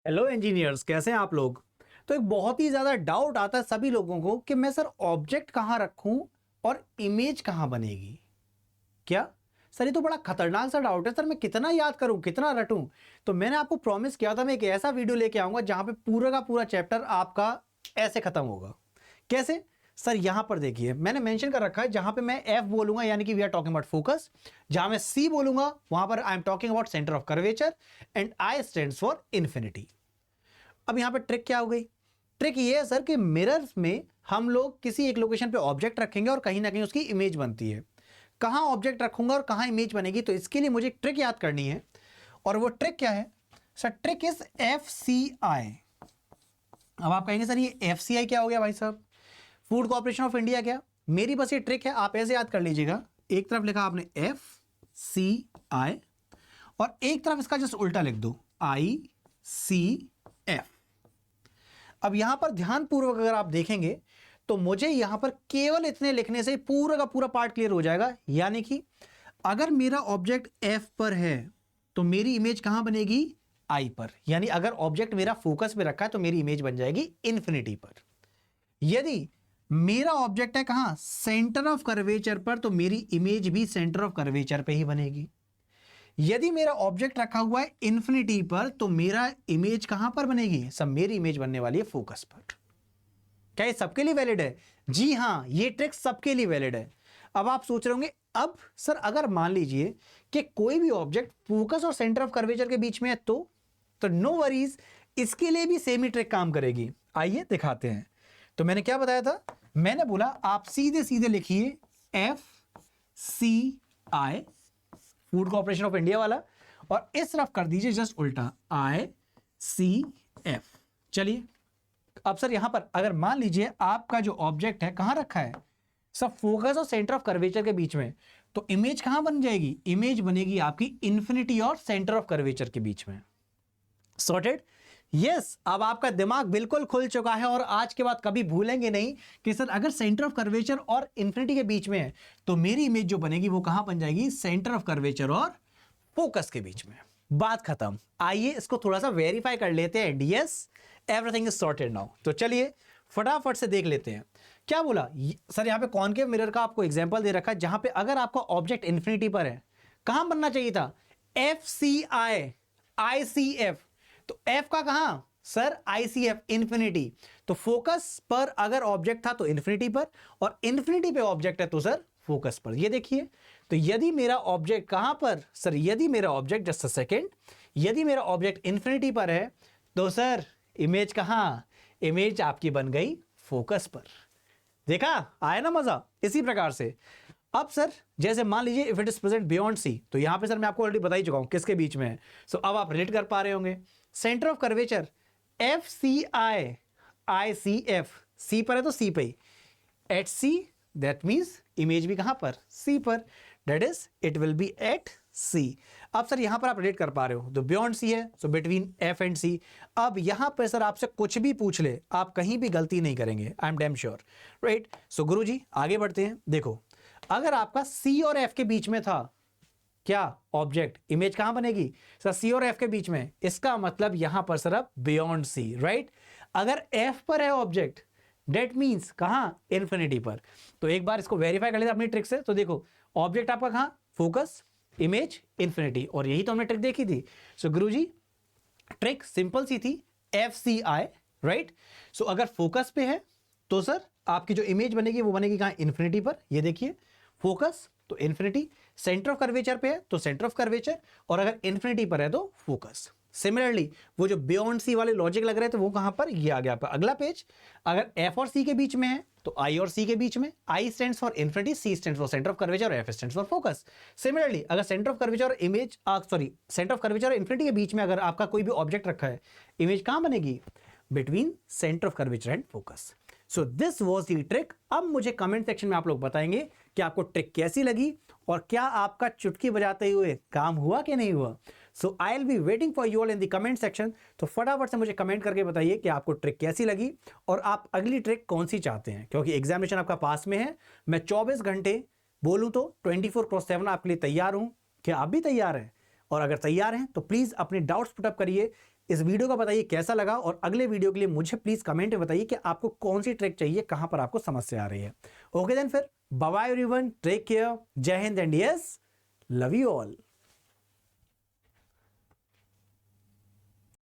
Hello engineers, कैसे हैं आप लोग। तो एक बहुत ही ज़्यादा डाउट आता है सभी लोगों को कि मैं सर ऑब्जेक्ट कहाँ रखूं और इमेज कहाँ बनेगी। क्या सर, ये तो बड़ा खतरनाक सा डाउट है। सर मैं कितना याद करूं, कितना रटूं। तो मैंने आपको प्रॉमिस किया था मैं एक ऐसा वीडियो लेके आऊंगा जहां पे पूरा का पूरा चैप्टर आपका ऐसे खत्म होगा। कैसे सर, यहां पर देखिए मैंने मेंशन कर रखा है जहां पे मैं एफ बोलूंगा यानी कि we are talking about focus, जहां मैं सी बोलूंगा वहां पर I am talking about centre of curvature and I stands for infinity. अब यहां पे ट्रिक क्या हो गई। ट्रिक ये है सर कि मिरर्स में हम लोग किसी एक लोकेशन पे ऑब्जेक्ट रखेंगे और कहीं ना कहीं उसकी इमेज बनती है। कहां ऑब्जेक्ट रखूंगा और कहां इमेज बनेगी, तो इसके लिए मुझे एक ट्रिक याद करनी है। और वो ट्रिक क्या है सर? Trick is FCI। अब आप कहेंगे सर ये FCI क्या हो गया भाई साहब, फूड कॉर्पोरेशन ऑफ इंडिया क्या? मेरी बस ये ट्रिक है, आप ऐसे याद कर लीजिएगा। एक तरफ लिखा आपने FCI और एक तरफ इसका जस्ट उल्टा लिख दो ICF। अब यहां पर ध्यानपूर्वक अगर आप देखेंगे तो मुझे यहां पर केवल इतने लिखने से पूरा का पूरा पार्ट क्लियर हो जाएगा। यानी कि अगर मेरा ऑब्जेक्ट F पर है तो मेरी इमेज कहां बनेगी? I पर। यानी अगर ऑब्जेक्ट मेरा फोकस में रखा है तो मेरी इमेज बन जाएगी इन्फिनिटी पर। यदि मेरा ऑब्जेक्ट है कहां? सेंटर ऑफ कर्वेचर पर, तो मेरी इमेज भी सेंटर ऑफ कर्वेचर पे ही बनेगी। यदि मेरा ऑब्जेक्ट रखा हुआ है इन्फिनिटी पर तो मेरा इमेज कहां पर बनेगी? सब मेरी इमेज बनने वाली है फोकस पर। क्या ये सबके लिए वैलिड है? जी हां, ये ट्रिक सबके लिए वैलिड है। अब आप सोच रहे होंगे अब सर अगर मान लीजिए कि कोई भी ऑब्जेक्ट फोकस और सेंटर ऑफ कर्वेचर के बीच में है तो नो वरीज, इसके लिए भी सेम ही ट्रिक काम करेगी। आइए दिखाते हैं। तो मैंने क्या बताया था? मैंने बोला आप सीधे सीधे लिखिए FCI, food corporation of India वाला, और इस तरफ कर दीजिए जस्ट उल्टा ICF। चलिए अब सर यहां पर अगर मान लीजिए आपका जो ऑब्जेक्ट है कहां रखा है? सब फोकस और सेंटर ऑफ कर्वेचर के बीच में, तो इमेज कहां बन जाएगी? इमेज बनेगी आपकी इन्फिनिटी और सेंटर ऑफ कर्वेचर के बीच में। सॉर्टेड? यस, अब आपका दिमाग बिल्कुल खुल चुका है और आज के बाद कभी भूलेंगे नहीं कि सर अगर सेंटर ऑफ कर्वेचर और इन्फिनिटी के बीच में है तो मेरी इमेज जो बनेगी वो कहां बन जाएगी? सेंटर ऑफ कर्वेचर और फोकस के बीच में। बात खत्म। आइए इसको थोड़ा सा वेरीफाई कर लेते हैं। Yes, everything is sorted now. तो चलिए फटाफट से देख लेते हैं क्या बोला सर। यहां पे कॉनकेव मिरर का आपको एग्जांपल दे रखा है जहां पे अगर आपका ऑब्जेक्ट इन्फिनिटी पर है, कहां बनना चाहिए था? FCI ICF। तो F का कहां सर? ICF infinity. तो फोकस पर अगर ऑब्जेक्ट था तो इन्फिनिटी पर, और इन्फिनिटी पे ऑब्जेक्ट है तो सर फोकस पर। ये देखिए, तो यदि मेरा ऑब्जेक्ट कहां पर सर? यदि मेरा ऑब्जेक्ट, जस्ट अ सेकेंड, यदि मेरा ऑब्जेक्ट इन्फिनिटी पर है तो सर इमेज कहां? इमेज आपकी बन गई फोकस पर। देखा, आया ना मजा? इसी प्रकार से अब सर जैसे मान लीजिए if it is present beyond C, तो यहां पे सर मैं आपको ऑलरेडी बता ही चुका हूं किसके बीच में है। सो अब आप रिलेट कर पा रहे होंगे। Centre of curvature FCI ICF, C पर है तो सी पे ही, at C, that means image भी कहां पर? सी पर, that is it will be at C. अब सर यहां पर आप रिलेट कर पा रहे हो, तो बियॉन्ड सी है सो बिटवीन एफ एंड सी। अब यहां पर सर आपसे कुछ भी पूछ ले आप कहीं भी गलती नहीं करेंगे, I am damn sure, right. So गुरुजी आगे बढ़ते हैं। देखो अगर आपका सी और एफ के बीच में था क्या ऑब्जेक्ट, इमेज कहां बनेगी सर? सी और एफ के बीच में। इसका मतलब यहां पर सर अब बियॉन्ड सी, राइट। अगर एफ पर है ऑब्जेक्ट, डेट मीन्स कहां? इन्फिनिटी पर। तो एक बार इसको वेरीफाई कर लेते अपनी ट्रिक से। तो देखो ऑब्जेक्ट आपका कहां? फोकस, इमेज इन्फिनिटी, और यही तो हमने ट्रिक देखी थी। सो गुरुजी ट्रिक सिंपल सी थी, FCI, राइट। सो अगर फोकस पे है तो सर आपकी जो इमेज बनेगी वो बनेगी कहां? इन्फिनिटी पर। ये देखिए फोकस तो इन्फिनिटी, सेंटर ऑफ कर्वेचर पे है तो सेंटर ऑफ कर्वेचर, और अगर इन्फिनिटी पर है तो फोकस। सिमिलरली वो जो बियॉन्ड सी वाले लॉजिक लग रहे थे वो कहां पर? ये आ गया पर अगला पेज। अगर एफ और सी के बीच में है तो आई और सी के बीच में, I stands for infinity, C stands for centre of curvature और F stands for focus. Similarly अगर सेंटर ऑफ कर्वेचर और इमेज सेंटर ऑफ कर्वेचर और इन्फिनिटी के बीच में अगर आपका कोई भी ऑब्जेक्ट रखा है, इमेज कहां बनेगी? Between centre of curvature and focus. So this was the trick. अब मुझे कमेंट सेक्शन में आप लोग बताएंगे कि आपको ट्रिक कैसी लगी और क्या आपका चुटकी बजाते हुए काम हुआ कि नहीं हुआ। So I will be waiting for you all in the comment section. तो फटाफट से मुझे कमेंट करके बताइए कि आपको ट्रिक कैसी लगी और आप अगली ट्रिक कौन सी चाहते हैं, क्योंकि एग्जामिनेशन आपका पास में है। मैं 24 घंटे बोलूं तो 24/7 आपके लिए तैयार हूं। क्या आप भी तैयार हैं? और अगर तैयार हैं तो प्लीज अपने डाउट्स पुटअप करिए, इस वीडियो को बताइए कैसा लगा, और अगले वीडियो के लिए मुझे प्लीज कमेंट में बताइए कि आपको कौन सी ट्रिक चाहिए, कहां पर आपको समस्या आ रही है। ओके देन फिर bye bye everyone, take care, Jai Hind and yes love you all.